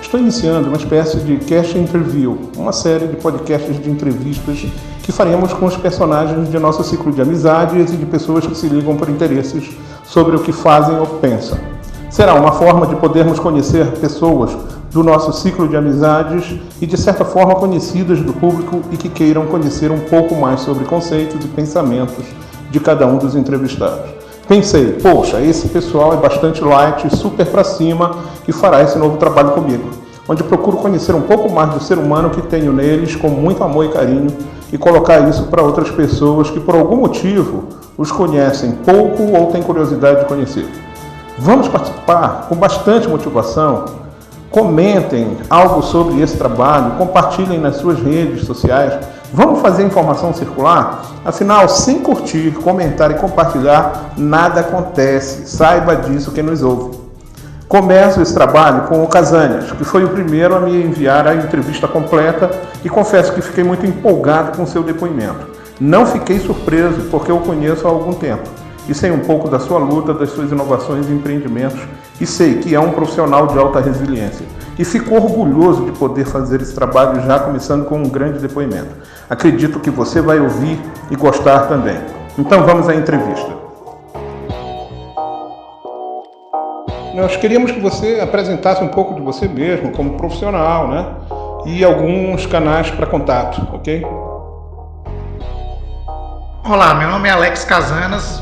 Estou iniciando uma espécie de Cast Interview, uma série de podcasts de entrevistas que faremos com os personagens de nosso ciclo de amizades e de pessoas que se ligam por interesses sobre o que fazem ou pensam. Será uma forma de podermos conhecer pessoas do nosso ciclo de amizades e, de certa forma, conhecidas do público e que queiram conhecer um pouco mais sobre conceitos e pensamentos de cada um dos entrevistados. Pensei, poxa, esse pessoal é bastante light, super pra cima e fará esse novo trabalho comigo, onde procuro conhecer um pouco mais do ser humano que tenho neles com muito amor e carinho e colocar isso para outras pessoas que por algum motivo os conhecem pouco ou têm curiosidade de conhecer. Vamos participar com bastante motivação. Comentem algo sobre esse trabalho, compartilhem nas suas redes sociais. Vamos fazer a informação circular? Afinal, sem curtir, comentar e compartilhar, nada acontece. Saiba disso quem nos ouve. Começo esse trabalho com o Casanhas, que foi o primeiro a me enviar a entrevista completa e confesso que fiquei muito empolgado com seu depoimento. Não fiquei surpreso, porque eu o conheço há algum tempo e sei um pouco da sua luta, das suas inovações e empreendimentos e sei que é um profissional de alta resiliência. E fico orgulhoso de poder fazer esse trabalho já começando com um grande depoimento. Acredito que você vai ouvir e gostar também. Então vamos à entrevista. Nós queríamos que você apresentasse um pouco de você mesmo como profissional, né? E alguns canais para contato, ok? Olá, meu nome é Alex Casanas,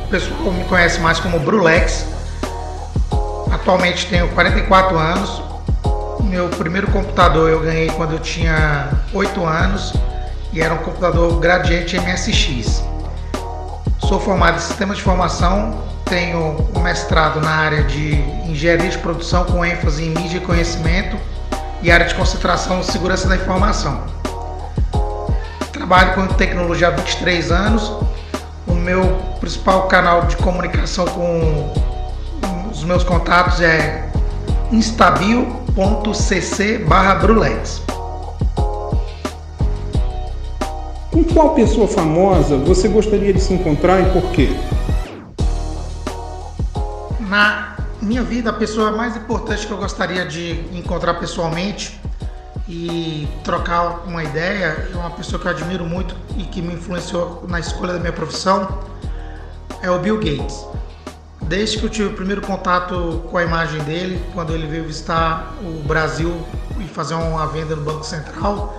o pessoal me conhece mais como Brulex. Atualmente tenho 44 anos. Meu primeiro computador eu ganhei quando eu tinha 8 anos e era um computador Gradiente MSX. Sou formado em Sistemas de Informação, tenho um mestrado na área de Engenharia de Produção com ênfase em Mídia e Conhecimento e área de concentração em Segurança da Informação. Trabalho com tecnologia há 23 anos. O meu principal canal de comunicação com os meus contatos é instabil.cc/Brulex. Com qual pessoa famosa você gostaria de se encontrar e por quê? Na minha vida, a pessoa mais importante que eu gostaria de encontrar pessoalmente e trocar uma ideia, é uma pessoa que eu admiro muito e que me influenciou na escolha da minha profissão, é o Bill Gates. Desde que eu tive o primeiro contato com a imagem dele, quando ele veio visitar o Brasil e fazer uma venda no Banco Central,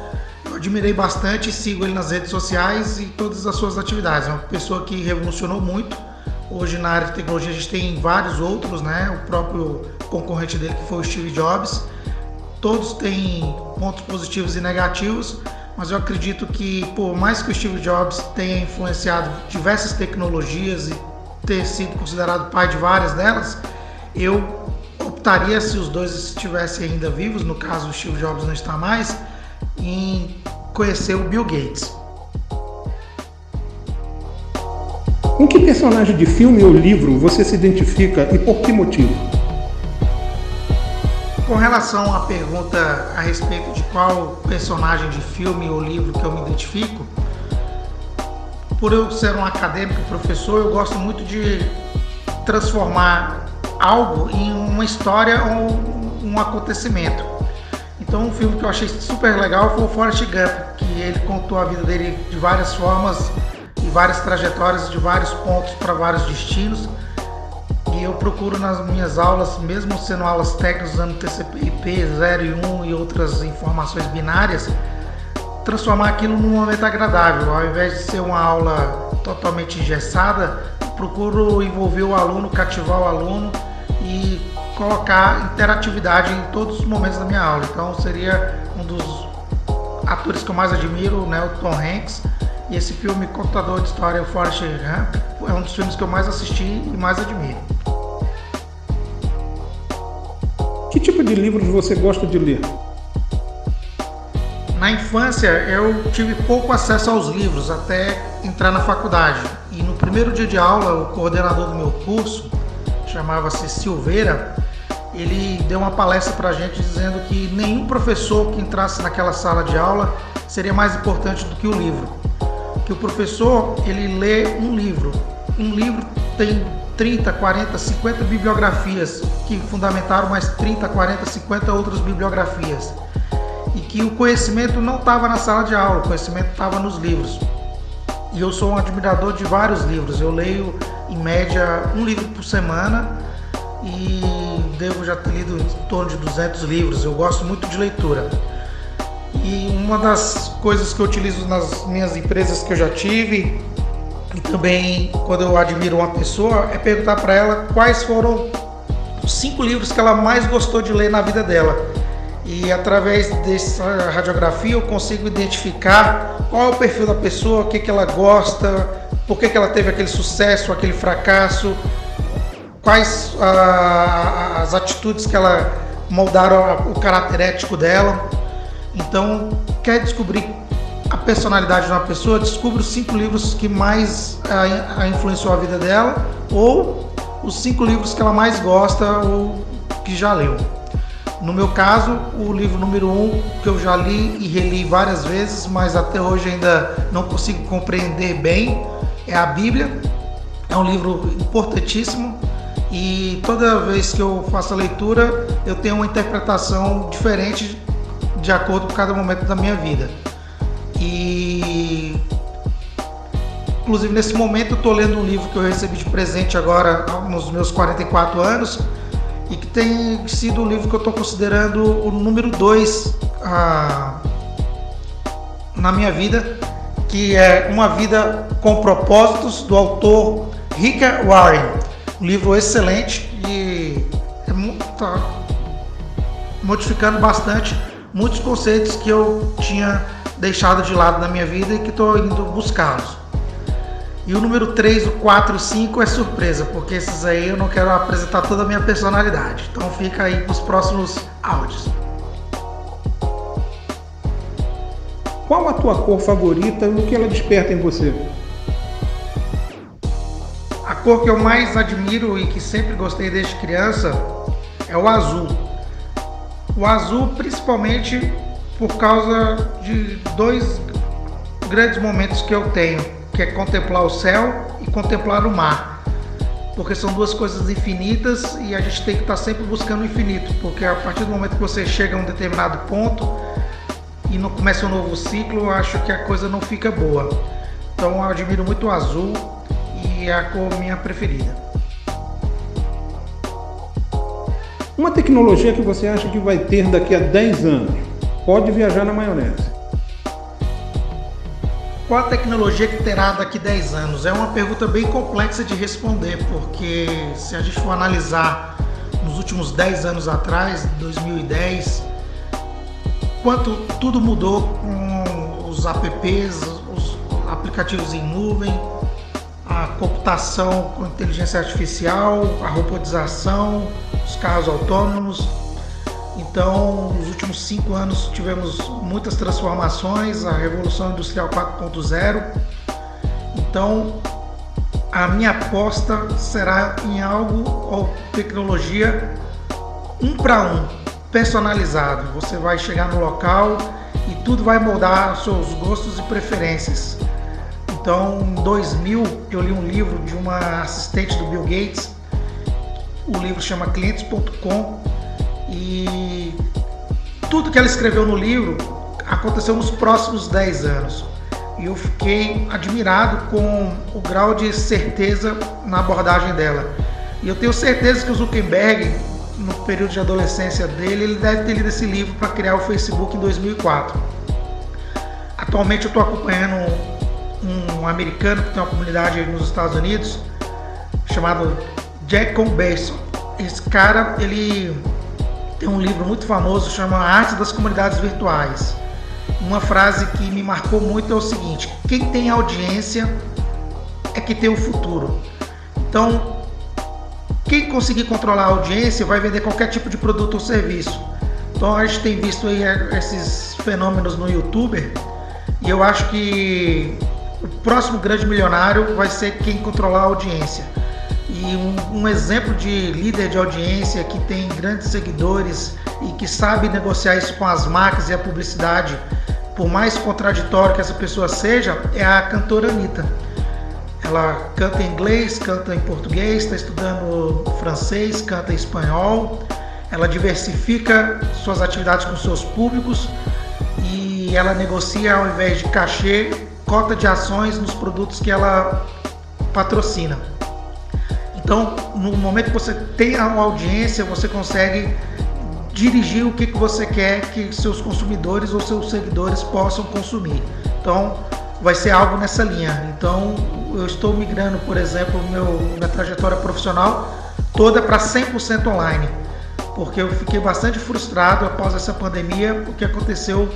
eu admirei bastante e sigo ele nas redes sociais e todas as suas atividades. É uma pessoa que revolucionou muito. Hoje na área de tecnologia a gente tem vários outros, né? O próprio concorrente dele que foi o Steve Jobs. Todos têm pontos positivos e negativos, mas eu acredito que por mais que o Steve Jobs tenha influenciado diversas tecnologias e ter sido considerado pai de várias delas, eu optaria, se os dois estivessem ainda vivos, no caso o Steve Jobs não está mais, em conhecer o Bill Gates. Com que personagem de filme ou livro você se identifica e por que motivo? Com relação à pergunta a respeito de qual personagem de filme ou livro que eu me identifico, por eu ser um acadêmico, professor, eu gosto muito de transformar algo em uma história ou um acontecimento. Então um filme que eu achei super legal foi o Forrest Gump, que ele contou a vida dele de várias formas e várias trajetórias, de vários pontos para vários destinos. E eu procuro nas minhas aulas, mesmo sendo aulas técnicas usando TCP/IP 0 e 1 e outras informações binárias, transformar aquilo num momento agradável. Ao invés de ser uma aula totalmente engessada, procuro envolver o aluno, cativar o aluno e colocar interatividade em todos os momentos da minha aula. Então seria um dos atores que eu mais admiro, né, o Tom Hanks. E esse filme Contador de História, o Forrest Gump, é um dos filmes que eu mais assisti e mais admiro. Que tipo de livros você gosta de ler? Na infância eu tive pouco acesso aos livros até entrar na faculdade. E no primeiro dia de aula, o coordenador do meu curso, chamava-se Silveira, ele deu uma palestra pra gente dizendo que nenhum professor que entrasse naquela sala de aula seria mais importante do que o livro. Que o professor, ele lê um livro tem 30, 40, 50 bibliografias que fundamentaram mais 30, 40, 50 outras bibliografias. E que o conhecimento não estava na sala de aula, o conhecimento estava nos livros. E eu sou um admirador de vários livros. Eu leio, em média, um livro por semana e devo já ter lido em torno de 200 livros. Eu gosto muito de leitura. E uma das coisas que eu utilizo nas minhas empresas que eu já tive, e também quando eu admiro uma pessoa, é perguntar para ela quais foram os 5 livros que ela mais gostou de ler na vida dela. E através dessa radiografia eu consigo identificar qual é o perfil da pessoa, o que ela gosta, por que ela teve aquele sucesso, aquele fracasso, quais as atitudes que ela moldaram o caráter ético dela. Então, quer descobrir a personalidade de uma pessoa, descubra os 5 livros que mais influenciou a vida dela, ou os 5 livros que ela mais gosta ou que já leu. No meu caso, o livro número 1, que eu já li e reli várias vezes, mas até hoje ainda não consigo compreender bem, é a Bíblia. É um livro importantíssimo e toda vez que eu faço a leitura, eu tenho uma interpretação diferente de acordo com cada momento da minha vida. E inclusive nesse momento eu estou lendo um livro que eu recebi de presente agora nos meus 44 anos e que tem sido o livro que eu estou considerando o número 2 na minha vida, que é Uma Vida com Propósitos, do autor Rick Warren. Um livro excelente e está modificando bastante muitos conceitos que eu tinha deixado de lado na minha vida e que estou indo buscá-los. E o número 3, o 4 e o 5 é surpresa, porque esses aí eu não quero apresentar toda a minha personalidade. Então fica aí para os próximos áudios. Qual a tua cor favorita e o que ela desperta em você? A cor que eu mais admiro e que sempre gostei desde criança é o azul. O azul principalmente por causa de 2 grandes momentos que eu tenho, que é contemplar o céu e contemplar o mar, porque são 2 coisas infinitas e a gente tem que estar sempre buscando o infinito, porque a partir do momento que você chega a um determinado ponto e não começa um novo ciclo, eu acho que a coisa não fica boa. Então eu admiro muito o azul e é a cor minha preferida. Uma tecnologia que você acha que vai ter daqui a 10 anos? Pode viajar na maionese. Qual a tecnologia que terá daqui a 10 anos? É uma pergunta bem complexa de responder, porque se a gente for analisar nos últimos 10 anos atrás, 2010, quanto tudo mudou com os apps, os aplicativos em nuvem, a computação com inteligência artificial, a robotização, os carros autônomos. Então, nos últimos 5 anos tivemos muitas transformações, a Revolução Industrial 4.0. Então, a minha aposta será em algo ou tecnologia 1 para 1, personalizado. Você vai chegar no local e tudo vai moldar os seus gostos e preferências. Então, em 2000, eu li um livro de uma assistente do Bill Gates. O livro chama Clientes.com. E tudo que ela escreveu no livro aconteceu nos próximos 10 anos. E eu fiquei admirado com o grau de certeza na abordagem dela. E eu tenho certeza que o Zuckerberg, no período de adolescência dele, ele deve ter lido esse livro para criar o Facebook em 2004. Atualmente eu estou acompanhando um americano que tem uma comunidade nos Estados Unidos, chamado Jack Comberson. Esse cara, ele tem um livro muito famoso, chama A Arte das Comunidades Virtuais. Uma frase que me marcou muito é o seguinte: quem tem audiência é que tem o futuro. Então, quem conseguir controlar a audiência vai vender qualquer tipo de produto ou serviço. Então a gente tem visto aí esses fenômenos no YouTube, e eu acho que o próximo grande milionário vai ser quem controlar a audiência. E um exemplo de líder de audiência que tem grandes seguidores e que sabe negociar isso com as marcas e a publicidade, por mais contraditório que essa pessoa seja, é a cantora Anitta. Ela canta em inglês, canta em português, está estudando francês, canta em espanhol. Ela diversifica suas atividades com seus públicos e ela negocia, ao invés de cachê, cota de ações nos produtos que ela patrocina. Então, no momento que você tem uma audiência, você consegue dirigir o que você quer que seus consumidores ou seus seguidores possam consumir. Então, vai ser algo nessa linha. Então, eu estou migrando, por exemplo, minha trajetória profissional toda para 100% online, porque eu fiquei bastante frustrado após essa pandemia, o que aconteceu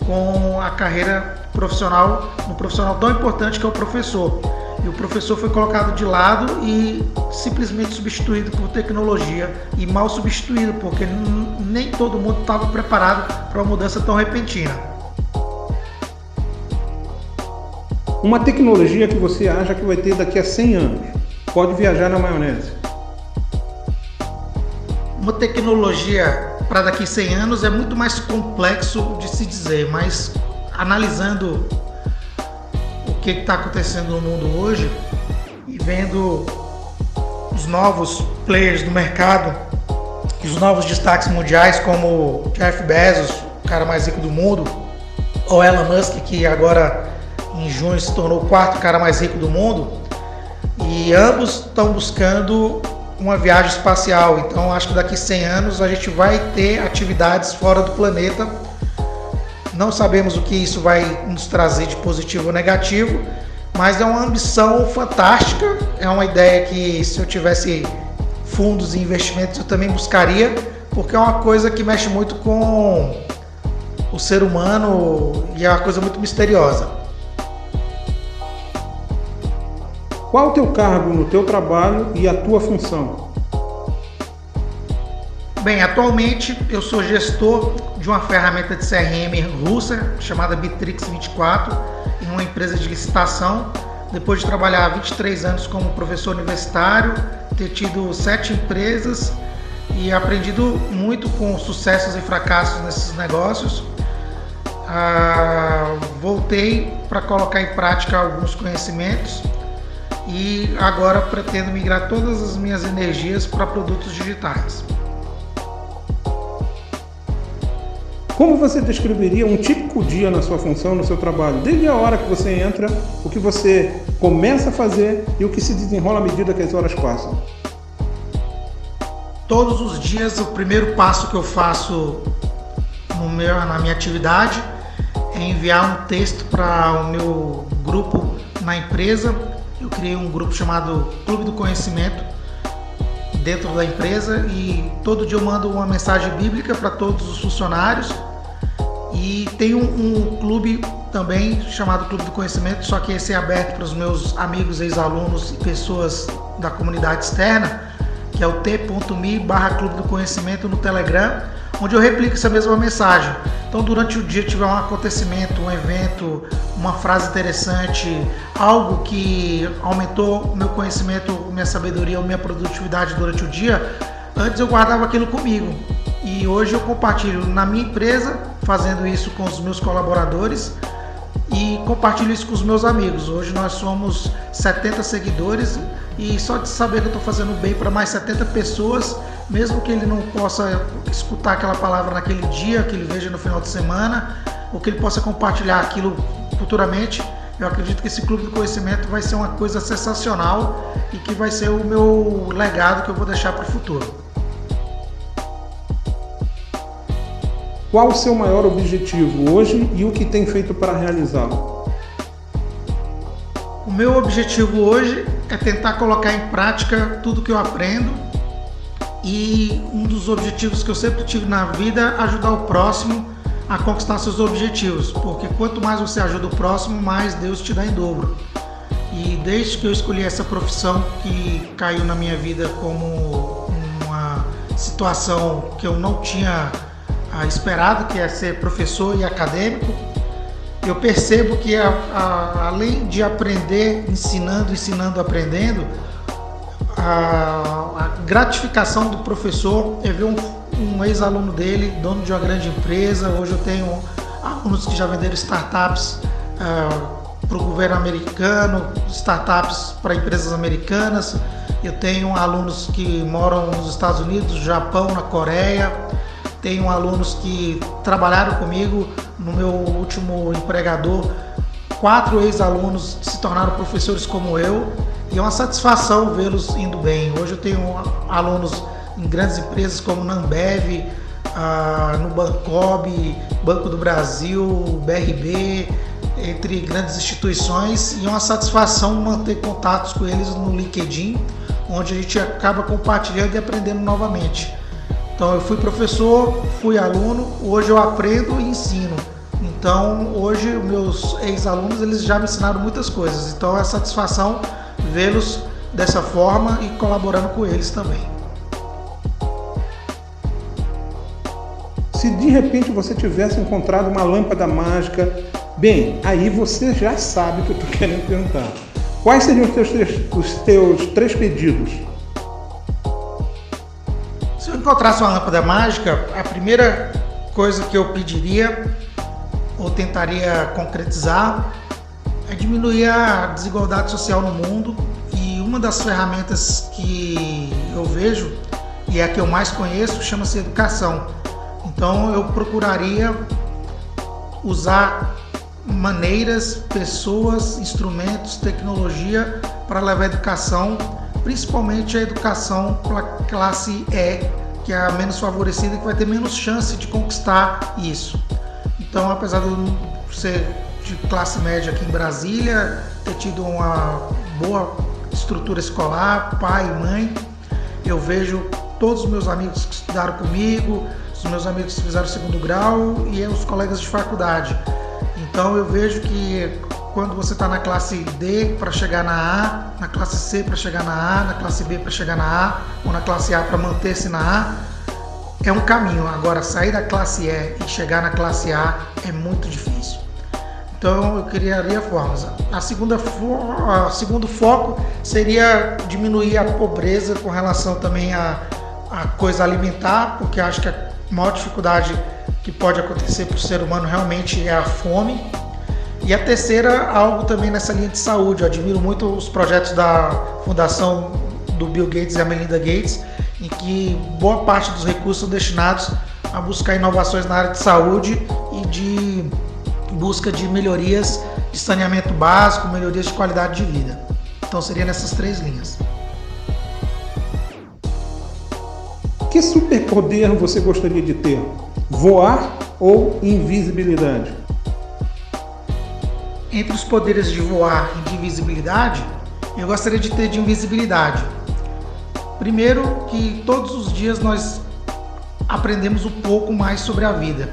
com a carreira profissional, um profissional tão importante que é o professor. E o professor foi colocado de lado e simplesmente substituído por tecnologia, e mal substituído, porque nem todo mundo estava preparado para uma mudança tão repentina. Uma tecnologia que você acha que vai ter daqui a 100 anos, pode viajar na maionese. Uma tecnologia para daqui a 100 anos é muito mais complexo de se dizer, mas analisando o que está acontecendo no mundo hoje e vendo os novos players do mercado, os novos destaques mundiais como Jeff Bezos, o cara mais rico do mundo, ou Elon Musk, que agora em junho se tornou o quarto cara mais rico do mundo, e ambos estão buscando uma viagem espacial. Então acho que daqui a 100 anos a gente vai ter atividades fora do planeta. Não sabemos o que isso vai nos trazer de positivo ou negativo, mas é uma ambição fantástica, é uma ideia que, se eu tivesse fundos e investimentos, eu também buscaria, porque é uma coisa que mexe muito com o ser humano e é uma coisa muito misteriosa. Qual o teu cargo no teu trabalho e a tua função? Bem, atualmente eu sou gestor de uma ferramenta de CRM russa chamada Bitrix 24, em uma empresa de licitação. Depois de trabalhar 23 anos como professor universitário, ter tido 7 empresas e aprendido muito com sucessos e fracassos nesses negócios, voltei para colocar em prática alguns conhecimentos e agora pretendo migrar todas as minhas energias para produtos digitais. Como você descreveria um típico dia na sua função, no seu trabalho? Desde a hora que você entra, o que você começa a fazer e o que se desenrola à medida que as horas passam? Todos os dias, o primeiro passo que eu faço na minha atividade é enviar um texto para o meu grupo na empresa. Eu criei um grupo chamado Clube do Conhecimento dentro da empresa e todo dia eu mando uma mensagem bíblica para todos os funcionários. E tem um clube também chamado Clube do Conhecimento, só que esse é aberto para os meus amigos, ex-alunos e pessoas da comunidade externa, que é o t.me/Clube do Conhecimento no Telegram, onde eu replico essa mesma mensagem. Então, durante o dia tiver um acontecimento, um evento, uma frase interessante, algo que aumentou o meu conhecimento, minha sabedoria, minha produtividade durante o dia, antes eu guardava aquilo comigo. E hoje eu compartilho na minha empresa, fazendo isso com os meus colaboradores e compartilho isso com os meus amigos. Hoje nós somos 70 seguidores e só de saber que eu estou fazendo bem para mais 70 pessoas, mesmo que ele não possa escutar aquela palavra naquele dia, que ele veja no final de semana, ou que ele possa compartilhar aquilo futuramente, eu acredito que esse Clube do Conhecimento vai ser uma coisa sensacional e que vai ser o meu legado que eu vou deixar para o futuro. Qual o seu maior objetivo hoje e o que tem feito para realizá-lo? O meu objetivo hoje é tentar colocar em prática tudo que eu aprendo, e um dos objetivos que eu sempre tive na vida é ajudar o próximo a conquistar seus objetivos, porque quanto mais você ajuda o próximo, mais Deus te dá em dobro. E desde que eu escolhi essa profissão, que caiu na minha vida como uma situação que eu não tinha esperado, que é ser professor e acadêmico, eu percebo que além de aprender ensinando, aprendendo, a gratificação do professor é ver um ex-aluno dele, dono de uma grande empresa. Hoje eu tenho alunos que já venderam startups para o governo americano, startups para empresas americanas. Eu tenho alunos que moram nos Estados Unidos, no Japão, na Coreia. Tenho alunos que trabalharam comigo no meu último empregador. 4 ex-alunos se tornaram professores como eu. E é uma satisfação vê-los indo bem. Hoje eu tenho alunos em grandes empresas como Nambev, Nubancob, Banco do Brasil, BRB, entre grandes instituições, e é uma satisfação manter contatos com eles no LinkedIn, onde a gente acaba compartilhando e aprendendo novamente. Então eu fui professor, fui aluno, hoje eu aprendo e ensino. Então hoje meus ex-alunos eles já me ensinaram muitas coisas, então é satisfação vê-los dessa forma e colaborando com eles também. Se de repente você tivesse encontrado uma lâmpada mágica, bem, aí você já sabe o que eu estou querendo perguntar. Quais seriam os teus 3 pedidos? Se eu encontrasse uma lâmpada mágica, a primeira coisa que eu pediria ou tentaria concretizar é diminuir a desigualdade social no mundo, e uma das ferramentas que eu vejo, e é a que eu mais conheço, chama-se educação. Então eu procuraria usar maneiras, pessoas, instrumentos, tecnologia para levar a educação, principalmente a educação para a classe E, que é a menos favorecida e que vai ter menos chance de conquistar isso. Então, apesar de eu ser de classe média aqui em Brasília, ter tido uma boa estrutura escolar, pai e mãe, eu vejo todos os meus amigos que estudaram comigo, os meus amigos que fizeram o 2º grau e os colegas de faculdade. Então eu vejo que quando você está na classe D para chegar na A, na classe C para chegar na A, na classe B para chegar na A, ou na classe A para manter-se na A, é um caminho. Agora, sair da classe E e chegar na classe A é muito difícil. Então eu criaria formas. O segundo foco seria diminuir a pobreza com relação também à coisa alimentar, porque acho que a maior dificuldade que pode acontecer para o ser humano realmente é a fome. E a terceira, algo também nessa linha de saúde. Eu admiro muito os projetos da fundação do Bill Gates e a Melinda Gates, em que boa parte dos recursos são destinados a buscar inovações na área de saúde e de busca de melhorias de saneamento básico, melhorias de qualidade de vida. Então seria nessas 3 linhas. Que superpoder você gostaria de ter? Voar ou invisibilidade? Entre os poderes de voar e de invisibilidade, eu gostaria de ter de invisibilidade. Primeiro, que todos os dias nós aprendemos um pouco mais sobre a vida.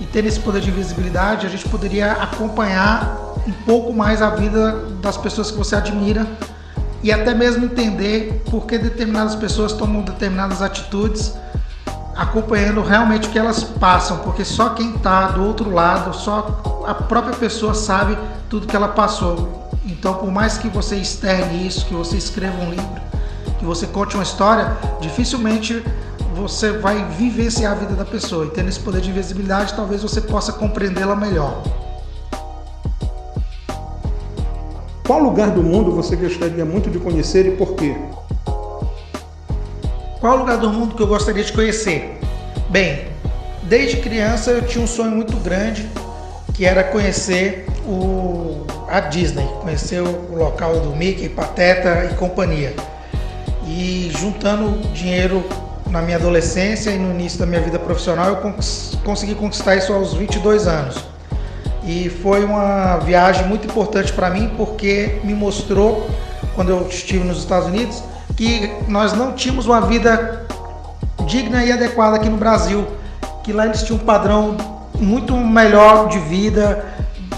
E tendo esse poder de invisibilidade, a gente poderia acompanhar um pouco mais a vida das pessoas que você admira e até mesmo entender por que determinadas pessoas tomam determinadas atitudes, acompanhando realmente o que elas passam, porque só quem está do outro lado, só a própria pessoa sabe tudo que ela passou. Então, por mais que você externe isso, que você escreva um livro, que você conte uma história, dificilmente você vai vivenciar a vida da pessoa. E tendo esse poder de invisibilidade, talvez você possa compreendê-la melhor. Qual lugar do mundo você gostaria muito de conhecer e por quê? Qual lugar do mundo que eu gostaria de conhecer? Bem, desde criança eu tinha um sonho muito grande, que era conhecer a Disney, conhecer o local do Mickey, Pateta e companhia. E juntando dinheiro na minha adolescência e no início da minha vida profissional, eu consegui conquistar isso aos 22 anos. E foi uma viagem muito importante para mim, porque me mostrou, quando eu estive nos Estados Unidos, que nós não tínhamos uma vida digna e adequada aqui no Brasil, que lá eles tinham um padrão muito melhor de vida,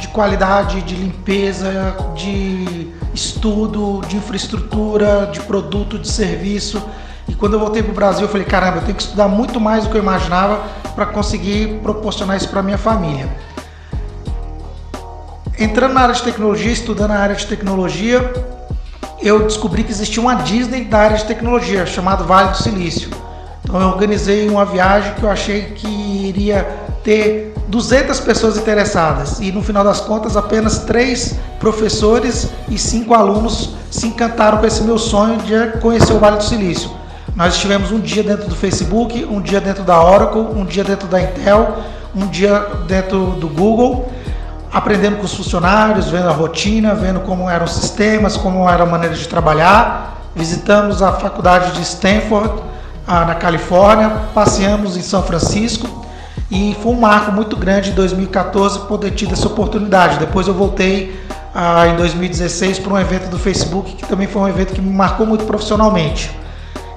de qualidade, de limpeza, de estudo, de infraestrutura, de produto, de serviço. E quando eu voltei para o Brasil, eu falei, caramba, eu tenho que estudar muito mais do que eu imaginava para conseguir proporcionar isso para minha família. Entrando na área de tecnologia, estudando a área de tecnologia, eu descobri que existia uma Disney da área de tecnologia, chamada Vale do Silício. Então eu organizei uma viagem que eu achei que iria ter 200 pessoas interessadas e no final das contas apenas 3 professores e 5 alunos se encantaram com esse meu sonho de conhecer o Vale do Silício. Nós estivemos um dia dentro do Facebook, um dia dentro da Oracle, um dia dentro da Intel, um dia dentro do Google, aprendendo com os funcionários, vendo a rotina, vendo como eram os sistemas, como era a maneira de trabalhar. Visitamos a faculdade de Stanford, na Califórnia, passeamos em São Francisco e foi um marco muito grande em 2014 poder ter essa oportunidade. Depois eu voltei em 2016 para um evento do Facebook, que também foi um evento que me marcou muito profissionalmente.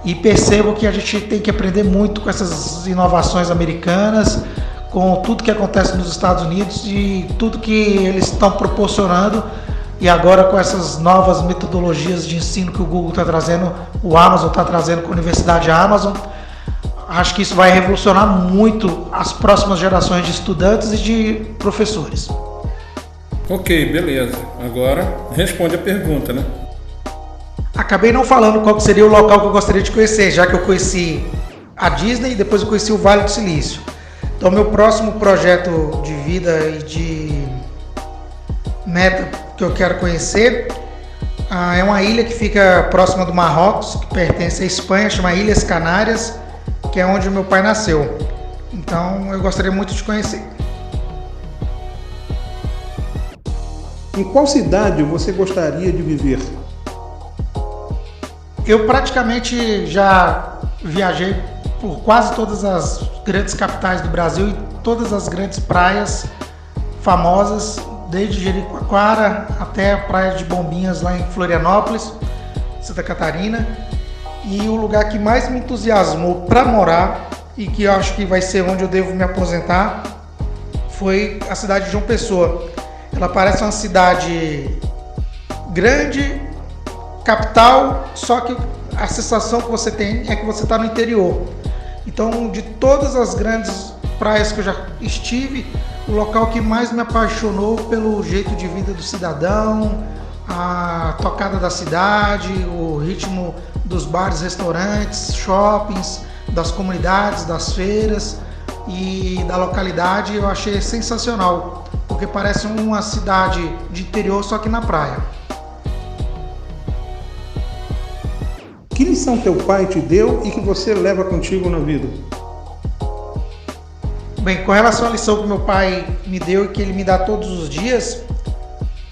E percebo que a gente tem que aprender muito com essas inovações americanas, com tudo que acontece nos Estados Unidos e tudo que eles estão proporcionando. E agora com essas novas metodologias de ensino que o Google está trazendo, o Amazon está trazendo com a Universidade Amazon, acho que isso vai revolucionar muito as próximas gerações de estudantes e de professores. Ok, beleza. Agora responde a pergunta, né? Acabei não falando qual seria o local que eu gostaria de conhecer, já que eu conheci a Disney e depois eu conheci o Vale do Silício. Então, meu próximo projeto de vida e de meta que eu quero conhecer é uma ilha que fica próxima do Marrocos, que pertence à Espanha, chama Ilhas Canárias, que é onde o meu pai nasceu. Então, eu gostaria muito de conhecer. Em qual cidade você gostaria de viver? Eu praticamente já viajei por quase todas as grandes capitais do Brasil e todas as grandes praias famosas, desde Jericoacoara até a praia de Bombinhas lá em Florianópolis, Santa Catarina. E o lugar que mais me entusiasmou para morar e que eu acho que vai ser onde eu devo me aposentar foi a cidade de João Pessoa. Ela parece uma cidade grande, capital, só que a sensação que você tem é que você está no interior. Então, de todas as grandes praias que eu já estive, o local que mais me apaixonou pelo jeito de vida do cidadão, a tocada da cidade, o ritmo dos bares, restaurantes, shoppings, das comunidades, das feiras e da localidade, eu achei sensacional, porque parece uma cidade de interior, só que na praia. Que lição teu pai te deu e que você leva contigo na vida? Bem, com relação à lição que meu pai me deu e que ele me dá todos os dias,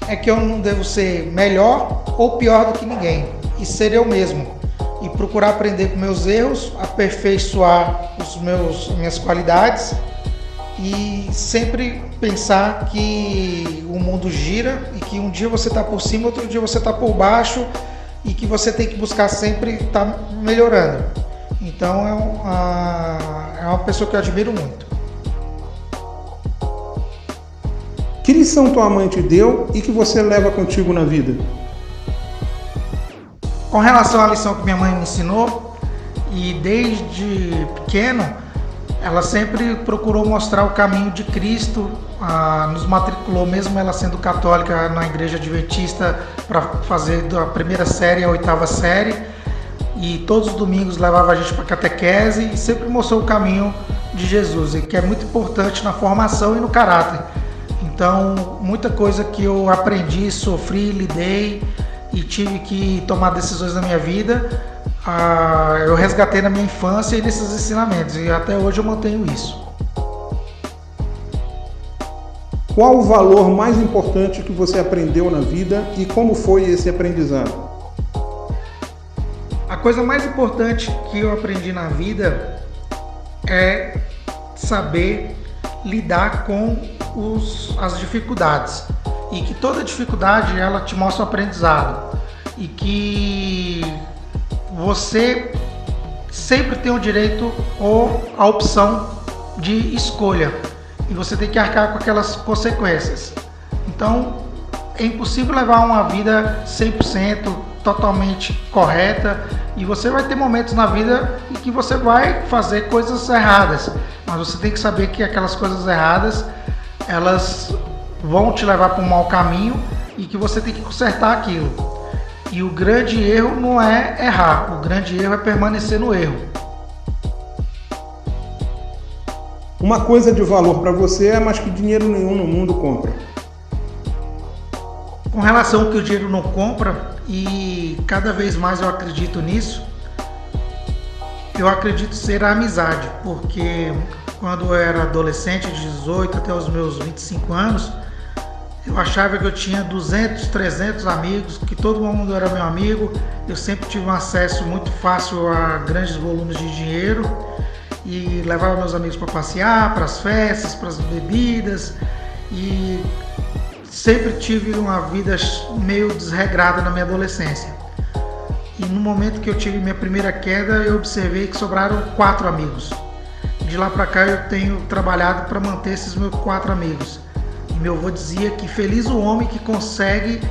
é que eu não devo ser melhor ou pior do que ninguém, e ser eu mesmo. E procurar aprender com meus erros, aperfeiçoar minhas qualidades e sempre pensar que o mundo gira e que um dia você está por cima, outro dia você está por baixo, e que você tem que buscar sempre estar melhorando. Então é uma pessoa que eu admiro muito. Que lição tua mãe te deu e que você leva contigo na vida? Com relação à lição que minha mãe me ensinou, e desde pequeno, ela sempre procurou mostrar o caminho de Cristo, nos matriculou, mesmo ela sendo católica, na igreja adventista, para fazer da primeira série à oitava série, e todos os domingos levava a gente para catequese e sempre mostrou o caminho de Jesus, e que é muito importante na formação e no caráter. Então, muita coisa que eu aprendi, sofri, lidei e tive que tomar decisões na minha vida, eu resgatei na minha infância e nesses ensinamentos, e até hoje eu mantenho isso. Qual o valor mais importante que você aprendeu na vida e como foi esse aprendizado? A coisa mais importante que eu aprendi na vida é saber lidar com as dificuldades, e que toda dificuldade ela te mostra um aprendizado, e que você sempre tem o direito ou a opção de escolha, e você tem que arcar com aquelas consequências. Então é impossível levar uma vida 100% totalmente correta, e você vai ter momentos na vida em que você vai fazer coisas erradas, mas você tem que saber que aquelas coisas erradas elas vão te levar para um mau caminho e que você tem que consertar aquilo. E o grande erro não é errar, o grande erro é permanecer no erro. Uma coisa de valor para você, mas que dinheiro nenhum no mundo compra. Com relação ao que o dinheiro não compra, e cada vez mais eu acredito nisso, eu acredito ser a amizade, porque quando eu era adolescente, de 18 até os meus 25 anos, eu achava que eu tinha 200, 300 amigos, que todo mundo era meu amigo. Eu sempre tive um acesso muito fácil a grandes volumes de dinheiro e levava meus amigos para passear, para as festas, para as bebidas, e sempre tive uma vida meio desregrada na minha adolescência. E no momento que eu tive minha primeira queda, eu observei que sobraram 4 amigos. De lá para cá eu tenho trabalhado para manter esses meus 4 amigos. E meu avô dizia que feliz o homem que consegue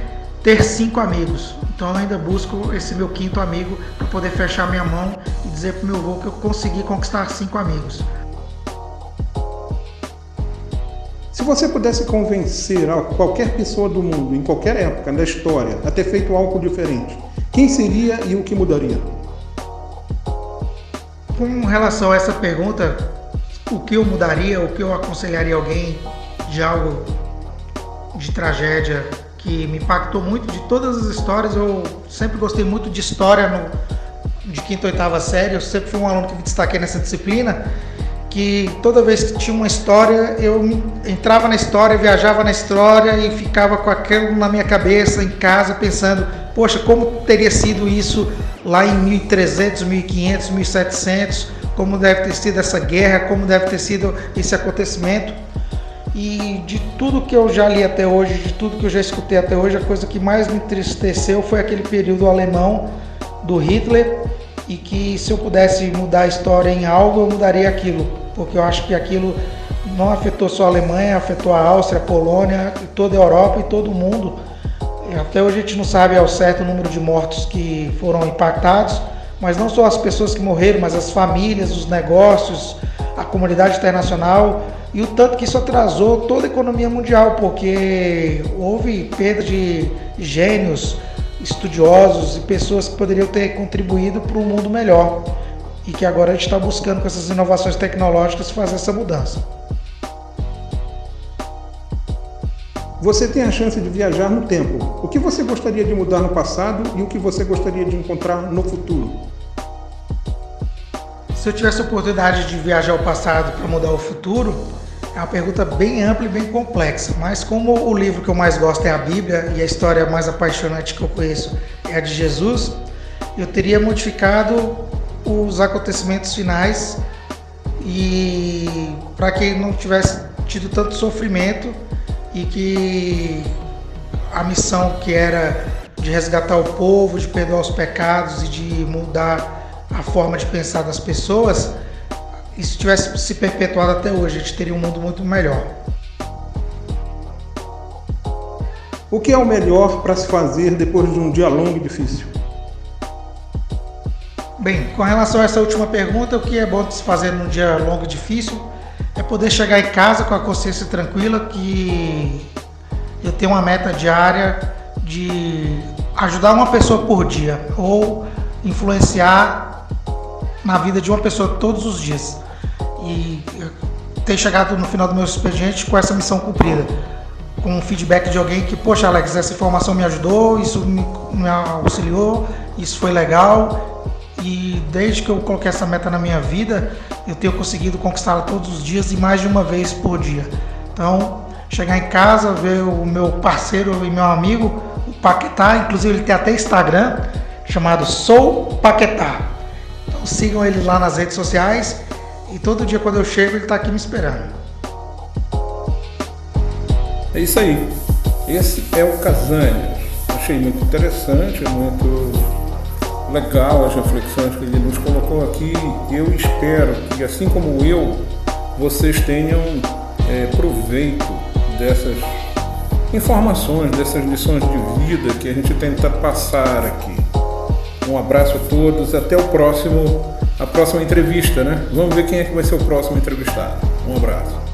ter 5 amigos. Então eu ainda busco esse meu 5º amigo para poder fechar minha mão e dizer para o meu avô que eu consegui conquistar 5 amigos. Se você pudesse convencer qualquer pessoa do mundo, em qualquer época da história, a ter feito algo diferente, quem seria e o que mudaria? Com relação a essa pergunta, o que eu mudaria, o que eu aconselharia alguém de algo de tragédia que me impactou muito, de todas as histórias, eu sempre gostei muito de história de 5ª e 8ª série, eu sempre fui um aluno que me destaquei nessa disciplina, que toda vez que tinha uma história, eu entrava na história, viajava na história e ficava com aquilo na minha cabeça, em casa, pensando, poxa, como teria sido isso lá em 1300, 1500, 1700, como deve ter sido essa guerra, como deve ter sido esse acontecimento. E de tudo que eu já li até hoje, de tudo que eu já escutei até hoje, a coisa que mais me entristeceu foi aquele período alemão do Hitler, e que se eu pudesse mudar a história em algo, eu mudaria aquilo, porque eu acho que aquilo não afetou só a Alemanha, afetou a Áustria, a Polônia, toda a Europa e todo o mundo. Até hoje a gente não sabe ao certo o número de mortos que foram impactados, mas não só as pessoas que morreram, mas as famílias, os negócios, a comunidade internacional, e o tanto que isso atrasou toda a economia mundial, porque houve perda de gênios, estudiosos e pessoas que poderiam ter contribuído para um mundo melhor, e que agora a gente está buscando com essas inovações tecnológicas fazer essa mudança. Você tem a chance de viajar no tempo. O que você gostaria de mudar no passado e o que você gostaria de encontrar no futuro? Se eu tivesse a oportunidade de viajar ao passado para mudar o futuro, é uma pergunta bem ampla e bem complexa, mas como o livro que eu mais gosto é a Bíblia e a história mais apaixonante que eu conheço é a de Jesus, eu teria modificado os acontecimentos finais e para que não tivesse tido tanto sofrimento, e que a missão que era de resgatar o povo, de perdoar os pecados e de mudar a forma de pensar das pessoas, isso tivesse se perpetuado até hoje, a gente teria um mundo muito melhor. O que é o melhor para se fazer depois de um dia longo e difícil? Bem, com relação a essa última pergunta, o que é bom de se fazer num dia longo e difícil é poder chegar em casa com a consciência tranquila que eu tenho uma meta diária de ajudar uma pessoa por dia ou influenciar na vida de uma pessoa todos os dias. E ter chegado no final do meu expediente com essa missão cumprida, com um feedback de alguém que, poxa, Alex, essa informação me ajudou, isso me auxiliou, isso foi legal. E desde que eu coloquei essa meta na minha vida, eu tenho conseguido conquistá-la todos os dias e mais de uma vez por dia. Então, chegar em casa, ver o meu parceiro e meu amigo, o Paquetá, inclusive ele tem até Instagram, chamado Sou Paquetá. Então sigam ele lá nas redes sociais e todo dia quando eu chego ele está aqui me esperando. É isso aí. Esse é o Casanhas. Achei muito interessante, muito legal as reflexões que ele nos colocou aqui. Eu espero que, assim como eu, vocês tenham proveito dessas informações, dessas lições de vida que a gente tenta passar aqui. Um abraço a todos, até a próxima entrevista, né? Vamos ver quem é que vai ser o próximo entrevistado. Um abraço.